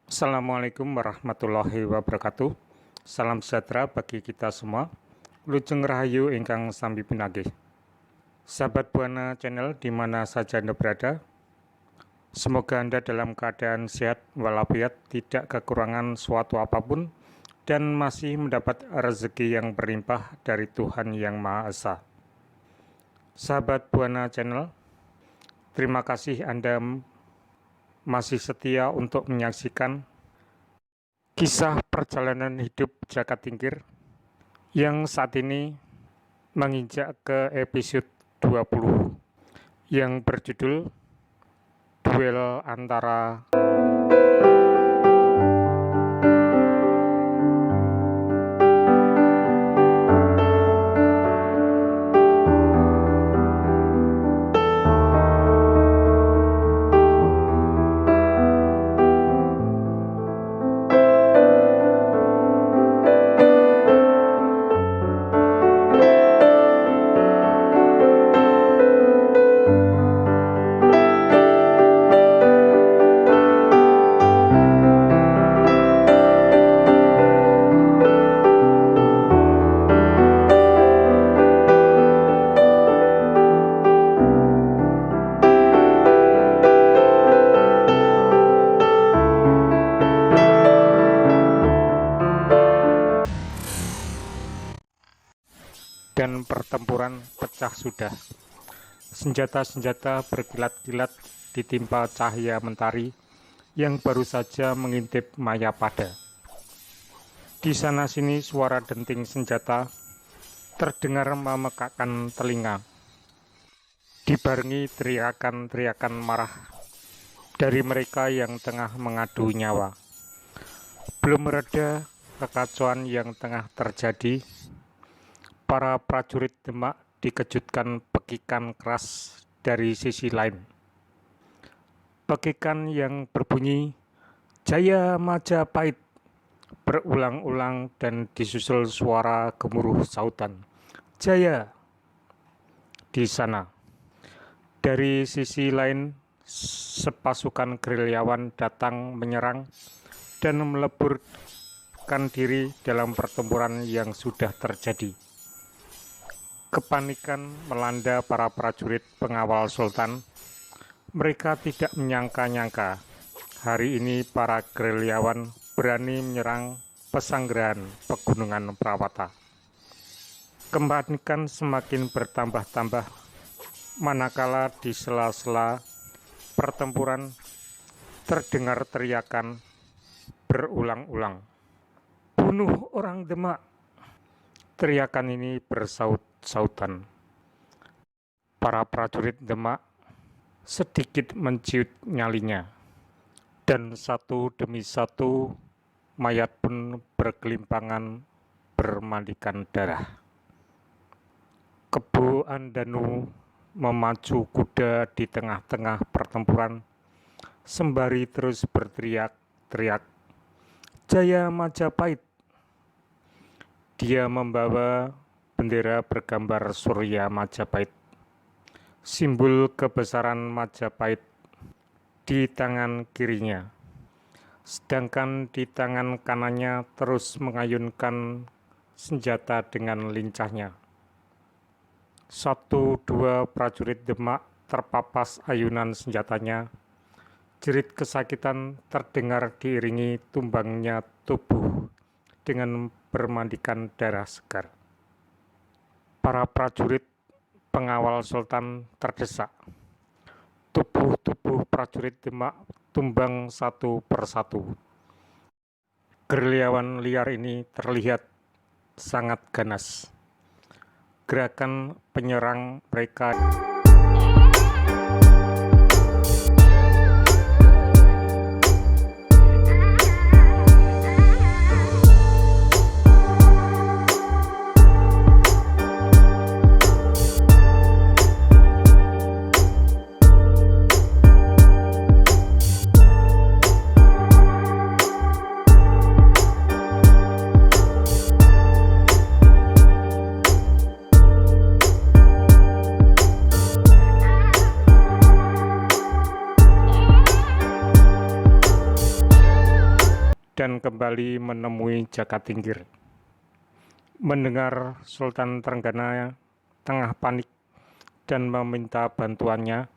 Assalamualaikum warahmatullahi wabarakatuh. Salam sejahtera bagi kita semua. Lujeng Rahayu ingkang sami pinagih. Sahabat Buana Channel di mana saja Anda berada, semoga Anda dalam keadaan sehat walafiat, tidak kekurangan suatu apapun, dan masih mendapat rezeki yang berlimpah dari Tuhan Yang Maha Esa. Sahabat Buana Channel, terima kasih Anda masih setia untuk menyaksikan kisah perjalanan hidup Jaka Tingkir yang saat ini menginjak ke episode 20 yang berjudul Duel Antara dan pertempuran pecah sudah. Senjata-senjata berkilat-kilat ditimpa cahaya mentari yang baru saja mengintip Mayapada. Di sana-sini suara denting senjata terdengar memekakkan telinga, dibarengi teriakan-teriakan marah dari mereka yang tengah mengadu nyawa. Belum mereda kekacauan yang tengah terjadi, para prajurit Demak dikejutkan pekikan keras dari sisi lain. Pekikan yang berbunyi Jaya Majapahit berulang-ulang dan disusul suara gemuruh sautan Jaya di sana. Dari sisi lain, sepasukan gerilyawan datang menyerang dan meleburkan diri dalam pertempuran yang sudah terjadi. Kepanikan melanda para prajurit pengawal Sultan. Mereka tidak menyangka-nyangka hari ini para gerilyawan berani menyerang pesanggerahan Pegunungan Prawata. Kepanikan semakin bertambah-tambah manakala di sela-sela pertempuran terdengar teriakan berulang-ulang, "Bunuh orang Demak!" Teriakan ini bersaut-sautan. Para prajurit Demak sedikit menciut nyalinya, dan satu demi satu mayat pun berkelimpangan bermandikan darah. Kebo Andanu memacu kuda di tengah-tengah pertempuran sembari terus berteriak-teriak, "Jaya Majapahit!" Dia membawa bendera bergambar Surya Majapahit, simbol kebesaran Majapahit, di tangan kirinya, sedangkan di tangan kanannya terus mengayunkan senjata dengan lincahnya. Satu dua prajurit Demak terpapas ayunan senjatanya. Jerit kesakitan terdengar diiringi tumbangnya tubuh dengan bermandikan darah segar. Para prajurit pengawal Sultan terdesak. Tubuh-tubuh prajurit Demak tumbang satu persatu. Gerilyawan liar ini terlihat sangat ganas. Gerakan penyerang mereka dan kembali menemui Jakatingkir. Mendengar Sultan Trenggana tengah panik dan meminta bantuannya,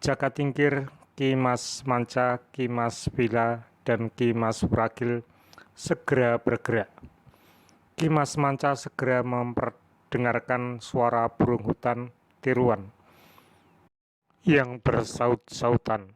Jakatingkir, Ki Mas Manca, Ki Mas Wila, dan Ki Mas Wragil segera bergerak. Ki Mas Manca segera memperdengarkan suara burung hutan tiruan yang bersaut-sautan.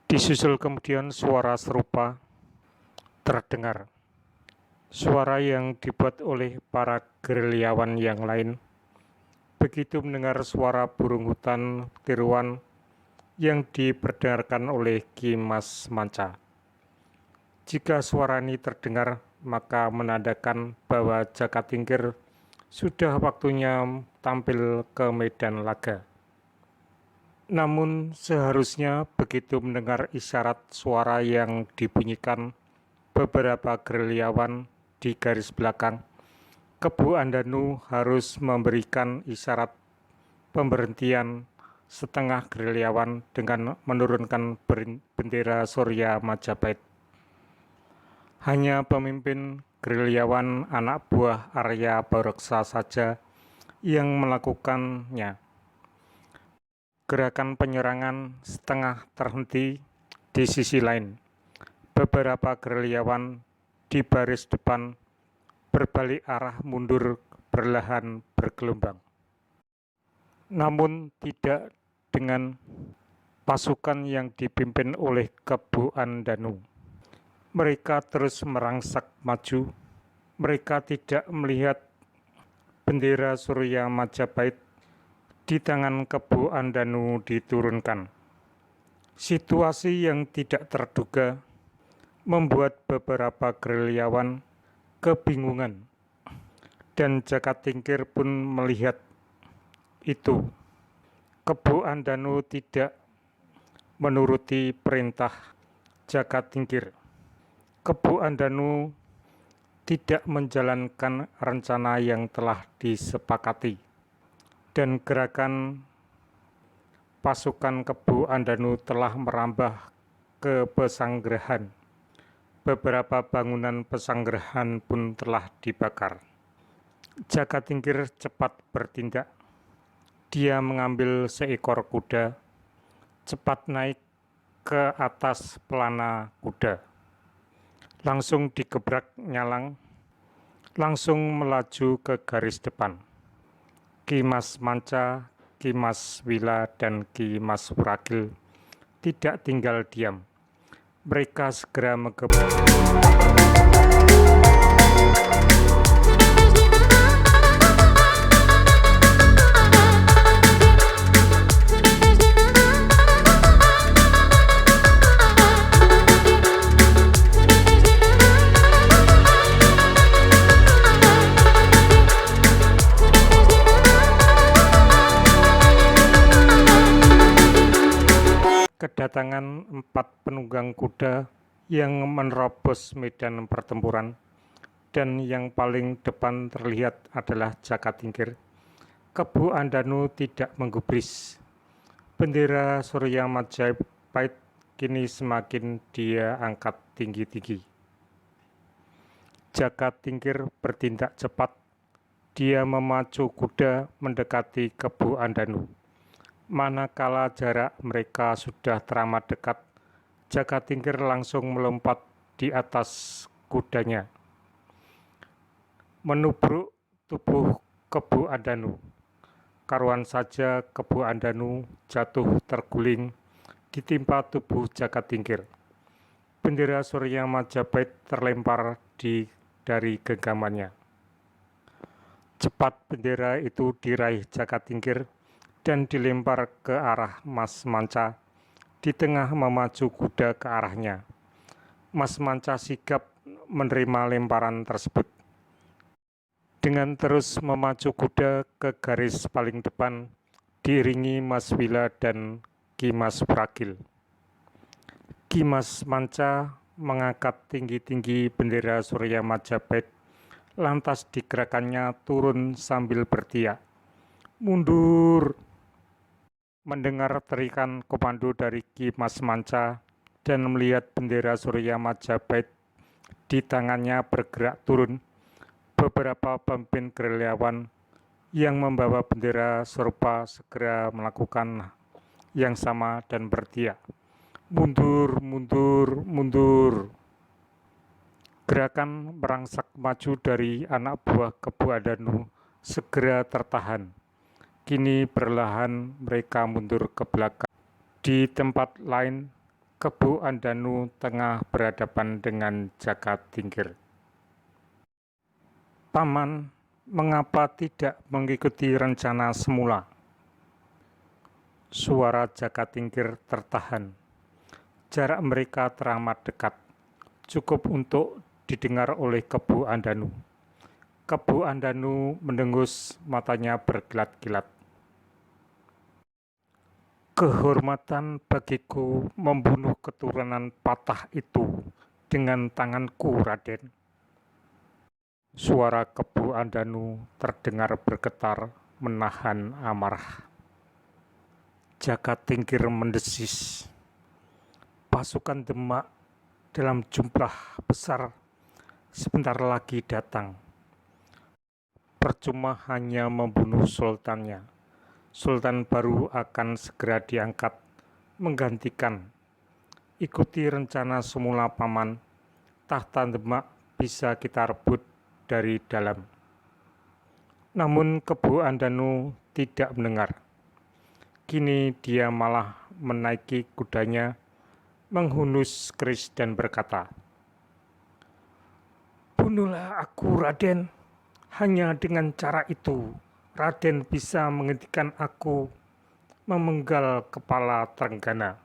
Disusul kemudian suara serupa terdengar. Suara yang dibuat oleh para gerilyawan yang lain. Begitu mendengar suara burung hutan tiruan yang diperdengarkan oleh Ki Mas Manca. Jika suara ini terdengar, maka menandakan bahwa Jakatingkir sudah waktunya tampil ke medan laga. Namun seharusnya begitu mendengar isyarat suara yang dibunyikan beberapa gerilyawan di garis belakang, Kebu Andanu harus memberikan isyarat pemberhentian setengah gerilyawan dengan menurunkan bendera Surya Majapahit. Hanya pemimpin gerilyawan anak buah Arya Baureksa saja yang melakukannya. Gerakan penyerangan setengah terhenti di sisi lain. Beberapa gerilyawan di baris depan berbalik arah mundur perlahan bergelombang. Namun tidak dengan pasukan yang dipimpin oleh Kebu Andanu. Mereka terus merangsak maju. Mereka tidak melihat bendera Surya Majapahit di tangan Kebu Andanu diturunkan. Situasi yang tidak terduga membuat beberapa gerilyawan kebingungan, dan Jakatingkir pun melihat itu. Kebu Andanu tidak menuruti perintah Jakatingkir. Kebu Andanu tidak menjalankan rencana yang telah disepakati, dan gerakan pasukan Kebu Andanu telah merambah ke pesanggerahan. Beberapa bangunan pesanggerahan pun telah dibakar. Jakatingkir cepat bertindak. Dia mengambil seekor kuda, cepat naik ke atas pelana kuda. Langsung digebrak nyalang, langsung melaju ke garis depan. Ki Mas Manca, Ki Mas Wila, dan Ki Mas Wragil tidak tinggal diam. Mereka segera mengebrak. Kedatangan 4 penunggang kuda yang menerobos medan pertempuran, dan yang paling depan terlihat adalah Jakatingkir. Kebu Andanu tidak menggubris. Bendera Surya Majapahit kini semakin dia angkat tinggi-tinggi. Jakatingkir bertindak cepat. Dia memacu kuda mendekati Kebu Andanu. Manakala jarak mereka sudah teramat dekat, Jakatingkir langsung melompat di atas kudanya, menubruk tubuh Kebu Andanu. Karuan saja Kebu Andanu jatuh terguling ditimpa tubuh Jakatingkir. Bendera Surya Majapahit terlempar dari genggamannya. Cepat bendera itu diraih Jakatingkir dan dilempar ke arah Mas Manca, di tengah memacu kuda ke arahnya. Mas Manca sigap menerima lemparan tersebut. Dengan terus memacu kuda ke garis paling depan, diiringi Mas Wila dan Ki Mas Wragil. Ki Mas Manca mengangkat tinggi-tinggi bendera Surya Majapahit, lantas digerakkannya turun sambil berteriak, "Mundur!" Mendengar teriakan komando dari Ki Mas Manca dan melihat bendera Surya Majapahit Di tangannya bergerak turun beberapa pemimpin gerilyawan yang membawa bendera serupa segera melakukan yang sama dan berteriak, "Mundur, mundur, mundur!" Gerakan merangsak maju dari anak buah Kebu Andanu segera tertahan. Kini perlahan mereka mundur ke belakang. Di tempat lain, Kebu Andanu tengah berhadapan dengan Jakatingkir. "Paman, mengapa tidak mengikuti rencana semula?" Suara Jakatingkir tertahan. Jarak mereka teramat dekat, cukup untuk didengar oleh Kebu Andanu. Kebu Andanu mendengus, matanya berkilat-kilat. "Kehormatan bagiku membunuh keturunan patah itu dengan tanganku, Raden." Suara Kebu Andanu terdengar bergetar, menahan amarah. Jakatingkir mendesis. "Pasukan Demak dalam jumlah besar sebentar lagi datang. Percuma hanya membunuh sultannya. Sultan baru akan segera diangkat menggantikan. Ikuti rencana semula, Paman. Tahta Demak bisa kita rebut dari dalam." Namun Kebu Andanu tidak mendengar. Kini dia malah menaiki kudanya, menghunus keris dan berkata, "Bunuhlah aku, Raden. Hanya dengan cara itu, Raden bisa menghentikan aku memenggal kepala Trenggana."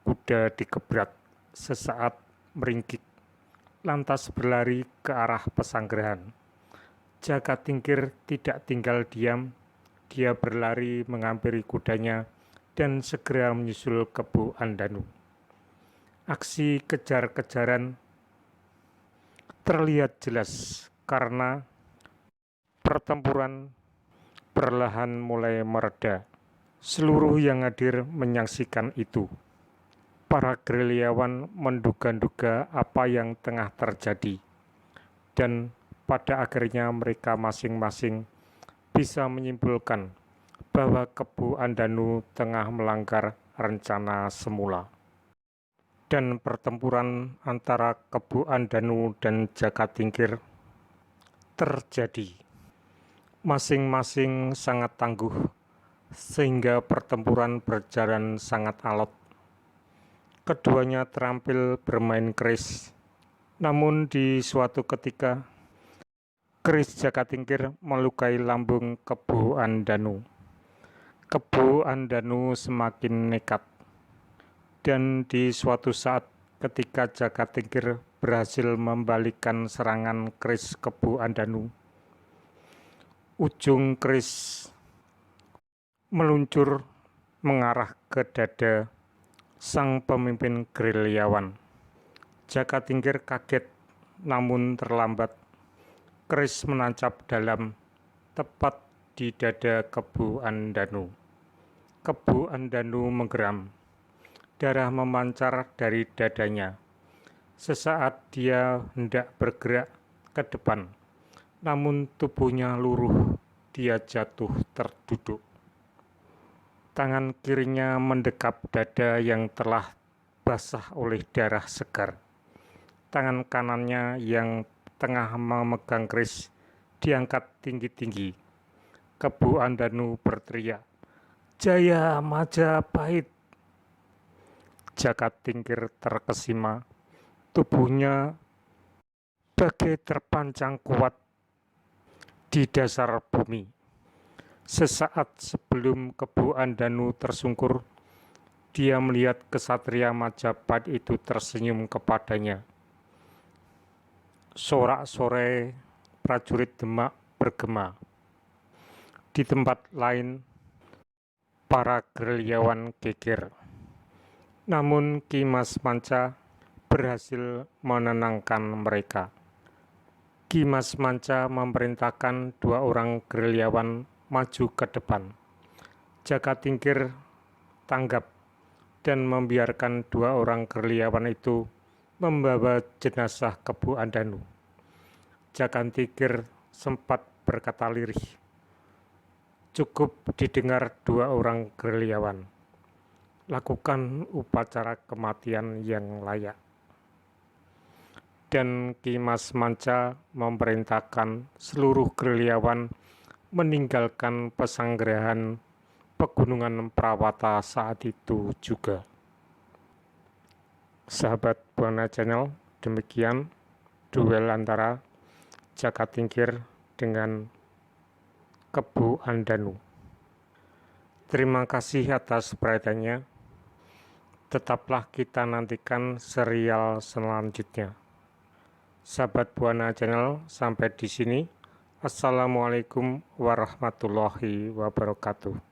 Kuda digebrak, sesaat meringkik, lantas berlari ke arah pesanggrahan. Jakatingkir tidak tinggal diam, dia berlari menghampiri kudanya dan segera menyusul Kebu Andanu. Aksi kejar-kejaran terlihat jelas karena pertempuran perlahan mulai mereda. Seluruh yang hadir menyaksikan itu. Para gerilyawan menduga-duga apa yang tengah terjadi, dan pada akhirnya mereka masing-masing bisa menyimpulkan bahwa Kebu Andanu tengah melanggar rencana semula. Dan pertempuran antara Kebu Andanu dan Jakatingkir terjadi. Masing-masing sangat tangguh, sehingga pertempuran berjalan sangat alot. Keduanya terampil bermain keris. Namun di suatu ketika, keris Jakatingkir melukai lambung Kebu Andanu. Kebu Andanu semakin nekat. Dan di suatu saat ketika Jakatingkir berhasil membalikkan serangan keris Kebu Andanu, ujung keris meluncur mengarah ke dada sang pemimpin gerilyawan. Jakatingkir kaget, namun terlambat. Keris menancap dalam, tepat di dada Kebu Andanu. Kebu Andanu menggeram. Darah memancar dari dadanya. Sesaat dia hendak bergerak ke depan, namun tubuhnya luruh, dia jatuh terduduk. Tangan kirinya mendekap dada yang telah basah oleh darah segar. Tangan kanannya yang tengah memegang keris diangkat tinggi-tinggi. Kebu Andanu berteriak, "Jaya Majapahit!" Jakatingkir terkesima, tubuhnya bagai terpancang kuat di dasar bumi. Sesaat sebelum Kebu Andanu tersungkur, dia melihat kesatria Majapahit itu tersenyum kepadanya. Sorak-sorai prajurit Demak bergema. Di tempat lain, para gerilyawan geger. Namun Ki Mas Manca berhasil menenangkan mereka. Ki Mas Manca memerintahkan 2 orang gerilyawan maju ke depan. Jakatingkir tanggap dan membiarkan 2 orang gerilyawan itu membawa jenazah ke Bu Andanu. Jakantingkir sempat berkata lirih. Cukup didengar dua orang gerilyawan. Lakukan upacara kematian yang layak. Dan Ki Mas Manca memerintahkan seluruh gerilyawan meninggalkan pesanggerahan Pegunungan Prawata saat itu juga. Sahabat Buana Channel, demikian duel antara Jakantingkir dengan Kebu Andanu. Terima kasih atas perhatiannya. Tetaplah kita nantikan serial selanjutnya. Sahabat Buana Channel, sampai di sini. Assalamualaikum warahmatullahi wabarakatuh.